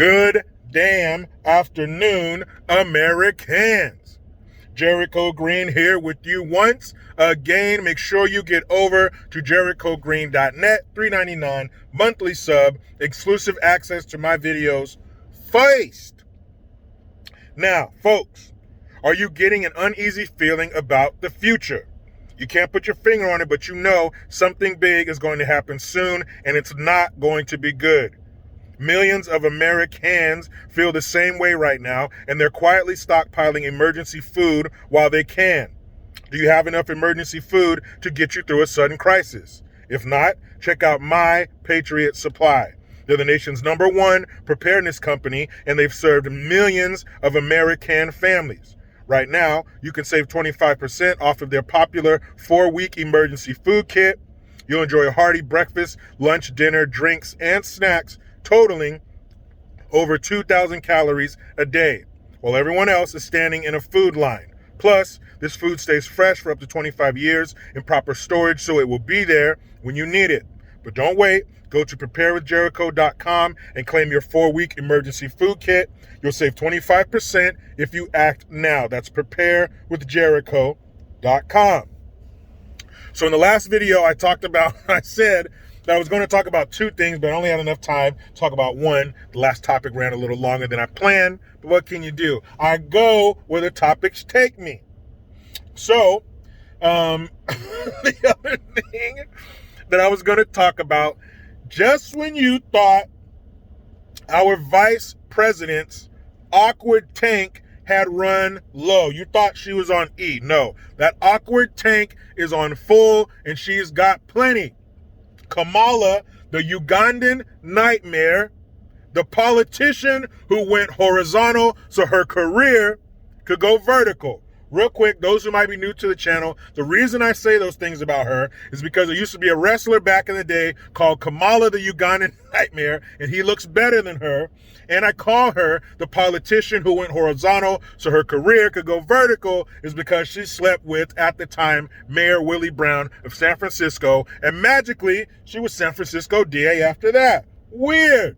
Good damn afternoon, Americans. Jericho Green here with you once again. Make sure you get over to jerichogreen.net, $3.99 monthly sub, exclusive access to my videos first. Now, folks, are you getting an uneasy feeling about the future? You can't put your finger on it, but you know something big is going to happen soon, and it's not going to be good. Millions of Americans feel the same way right now, and they're quietly stockpiling emergency food while they can. Do you have enough emergency food to get you through a sudden crisis? If not, check out My Patriot Supply. They're the nation's #1 preparedness company, and they've served millions of American families. Right now, you can save 25% off of their popular 4-week emergency food kit. You'll enjoy a hearty breakfast, lunch, dinner, drinks, and snacks totaling over 2,000 calories a day, while everyone else is standing in a food line. Plus, this food stays fresh for up to 25 years in proper storage, so it will be there when you need it. But don't wait. Go to preparewithjericho.com and claim your 4-week emergency food kit. You'll save 25% if you act now. That's preparewithjericho.com. So in the last video I said that I was going to talk about 2 things, but I only had enough time to talk about one. The last topic ran a little longer than I planned, but what can you do? I go where the topics take me. So, the other thing that I was going to talk about, just when you thought our vice president's awkward tank had run low, you thought she was on E. No, that awkward tank is on full, and she's got plenty. Kamala the Ugandan Nightmare, the politician who went horizontal so her career could go vertical. Real quick, those who might be new to the channel, the reason I say those things about her is because there used to be a wrestler back in the day called Kamala the Ugandan Nightmare, and he looks better than her. And I call her the politician who went horizontal so her career could go vertical is because she slept with, at the time, Mayor Willie Brown of San Francisco, and magically, she was San Francisco DA after that. Weird.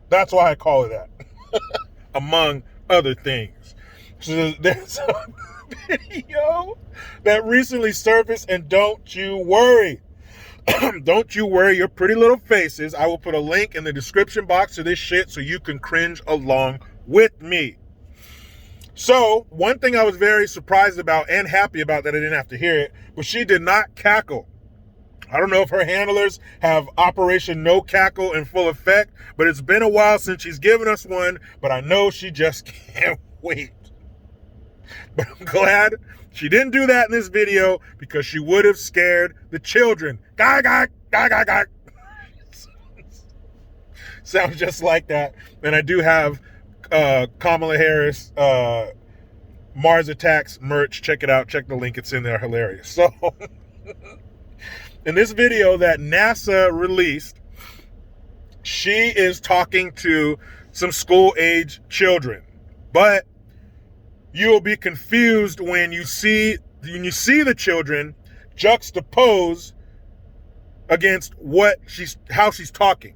That's why I call her that, among other things. So there's a video that recently surfaced, and don't you worry. Don't you worry your pretty little faces. I will put a link in the description box to this shit so you can cringe along with me. So, one thing I was very surprised about and happy about that I didn't have to hear it, but she did not cackle. I don't know if her handlers have Operation No Cackle in full effect, but it's been a while since she's given us one, but I know she just can't wait. But I'm glad she didn't do that in this video because she would have scared the children. Gah. Sounds just like that. And I do have Kamala Harris Mars Attacks merch. Check it out. Check the link. It's in there. Hilarious. So in this video that NASA released, she is talking to some school-age children. But you will be confused when you see the children juxtaposed against how she's talking.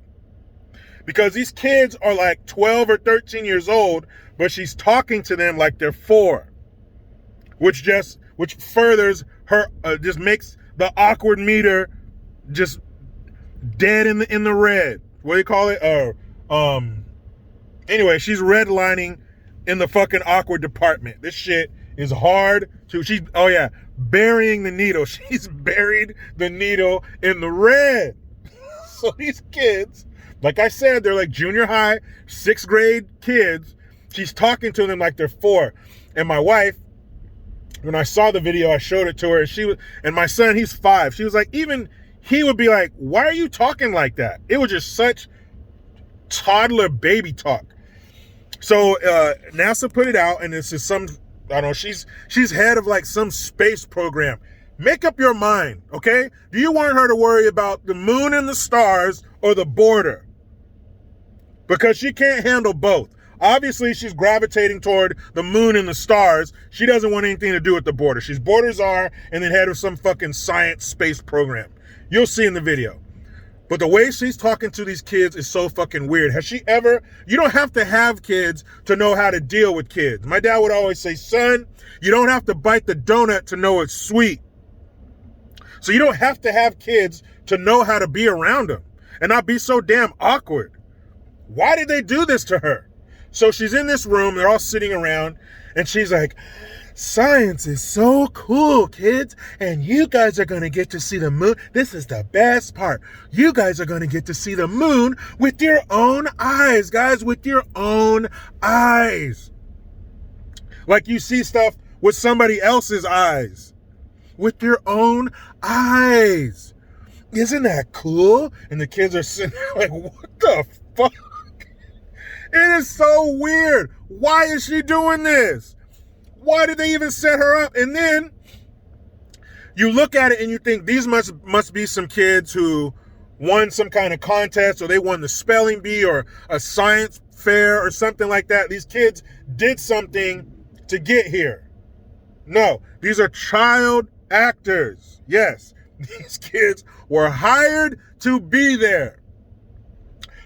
Because these kids are like 12 or 13 years old, but she's talking to them like they're 4. Which furthers her, just makes the awkward meter just dead in the red. What do you call it? Anyway, she's redlining in the fucking awkward department. This shit is hard to, burying the needle. She's buried the needle in the red. So these kids, like I said, they're like junior high, 6th grade kids. She's talking to them like they're 4. And my wife, when I saw the video, I showed it to her, and my son, he's 5. She was like, even he would be like, why are you talking like that? It was just such toddler baby talk. So NASA put it out, and this is some, I don't know, she's head of like some space program. Make up your mind, okay? Do you want her to worry about the moon and the stars or the border? Because she can't handle both. Obviously, she's gravitating toward the moon and the stars. She doesn't want anything to do with the border. She's border czar and then head of some fucking science space program. You'll see in the video. But the way she's talking to these kids is so fucking weird. Has she ever, you don't have to have kids to know how to deal with kids. My dad would always say, son, you don't have to bite the donut to know it's sweet. So you don't have to have kids to know how to be around them and not be so damn awkward. Why did they do this to her? So she's in this room, they're all sitting around, and she's like, science is so cool, kids, and you guys are going to get to see the moon. This is the best part. You guys are going to get to see the moon with your own eyes, guys, with your own eyes. Like you see stuff with somebody else's eyes. With your own eyes. Isn't that cool? And the kids are sitting there like, what the fuck? It is so weird. Why is she doing this? Why did they even set her up? And then you look at it and you think these must be some kids who won some kind of contest, or they won the spelling bee or a science fair or something like that. These kids did something to get here. No, these are child actors. Yes, these kids were hired to be there.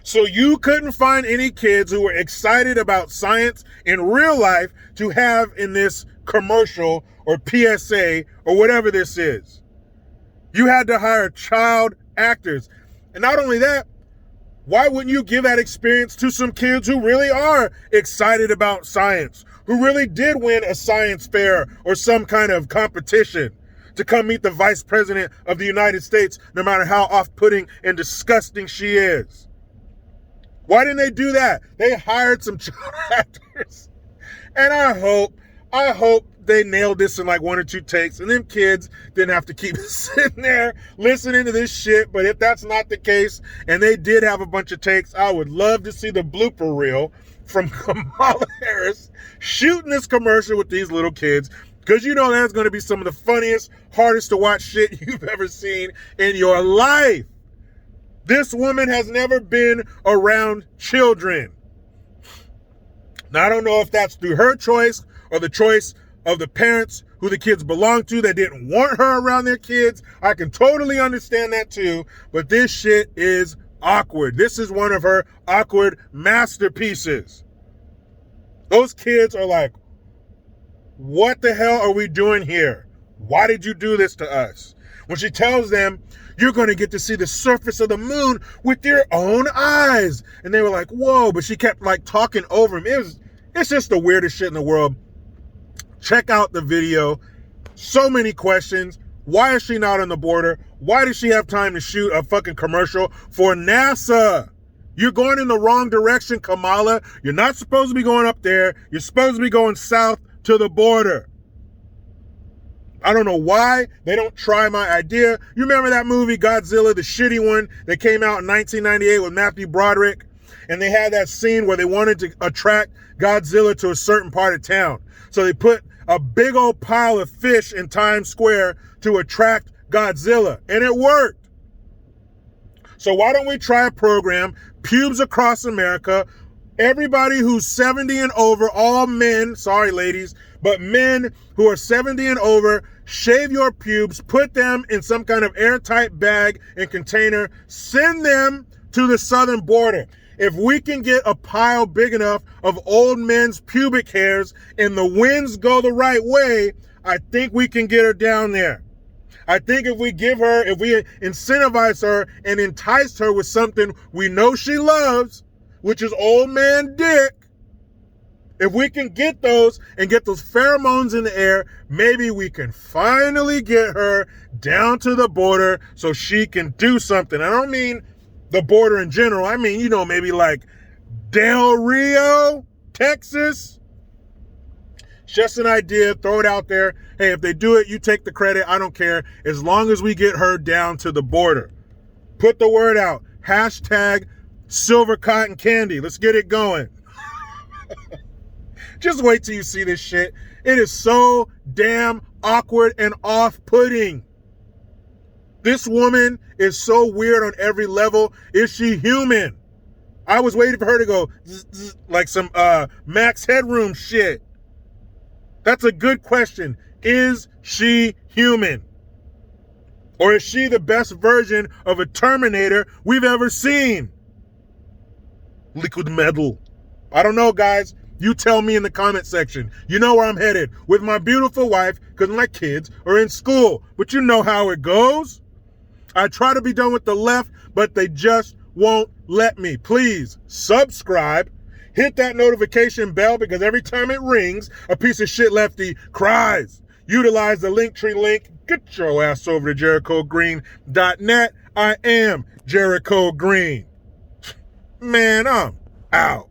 So you couldn't find any kids who were excited about science in real life to have in this commercial or PSA or whatever this is. You had to hire child actors. And not only that, why wouldn't you give that experience to some kids who really are excited about science, who really did win a science fair or some kind of competition, to come meet the Vice President of the United States, no matter how off-putting and disgusting she is? Why didn't they do that? They hired some child actors. And I hope they nailed this in like 1 or 2 takes, and them kids didn't have to keep sitting there listening to this shit. But if that's not the case, and they did have a bunch of takes, I would love to see the blooper reel from Kamala Harris shooting this commercial with these little kids, because you know that's going to be some of the funniest, hardest to watch shit you've ever seen in your life. This woman has never been around children. Now, I don't know if that's through her choice or the choice of the parents who the kids belong to that didn't want her around their kids. I can totally understand that too, but this shit is awkward. This is one of her awkward masterpieces. Those kids are like, what the hell are we doing here? Why did you do this to us? When she tells them, you're going to get to see the surface of the moon with your own eyes. And they were like, whoa, but she kept like talking over him. It's just the weirdest shit in the world. Check out the video. So many questions. Why is she not on the border? Why does she have time to shoot a fucking commercial for NASA? You're going in the wrong direction, Kamala. You're not supposed to be going up there. You're supposed to be going south to the border. I don't know why they don't try my idea. You remember that movie, Godzilla, the shitty one that came out in 1998 with Matthew Broderick? And they had that scene where they wanted to attract Godzilla to a certain part of town. So they put a big old pile of fish in Times Square to attract Godzilla. And it worked. So why don't we try a program, pubes across America, everybody who's 70 and over, all men, sorry ladies, but men who are 70 and over, shave your pubes, put them in some kind of airtight bag and container, send them to the southern border. If we can get a pile big enough of old men's pubic hairs and the winds go the right way, I think we can get her down there. I think if we incentivize her and entice her with something we know she loves, which is old man dick, if we can get those and get those pheromones in the air, maybe we can finally get her down to the border so she can do something. I don't mean the border in general. I mean, maybe like Del Rio, Texas. It's just an idea. Throw it out there. Hey, if they do it, you take the credit. I don't care. As long as we get her down to the border. Put the word out. Hashtag silver cotton candy. Let's get it going. Just wait till you see this shit. It is so damn awkward and off-putting. This woman is so weird on every level. Is she human? I was waiting for her to go zzz, zzz, like some Max Headroom shit. That's a good question. Is she human? Or is she the best version of a Terminator we've ever seen? Liquid metal. I don't know, guys. You tell me in the comment section. You know where I'm headed with my beautiful wife because my kids are in school. But you know how it goes. I try to be done with the left, but they just won't let me. Please subscribe. Hit that notification bell because every time it rings, a piece of shit lefty cries. Utilize the Linktree link. Get your ass over to JerichoGreen.net. I am Jericho Green. Man, I'm out.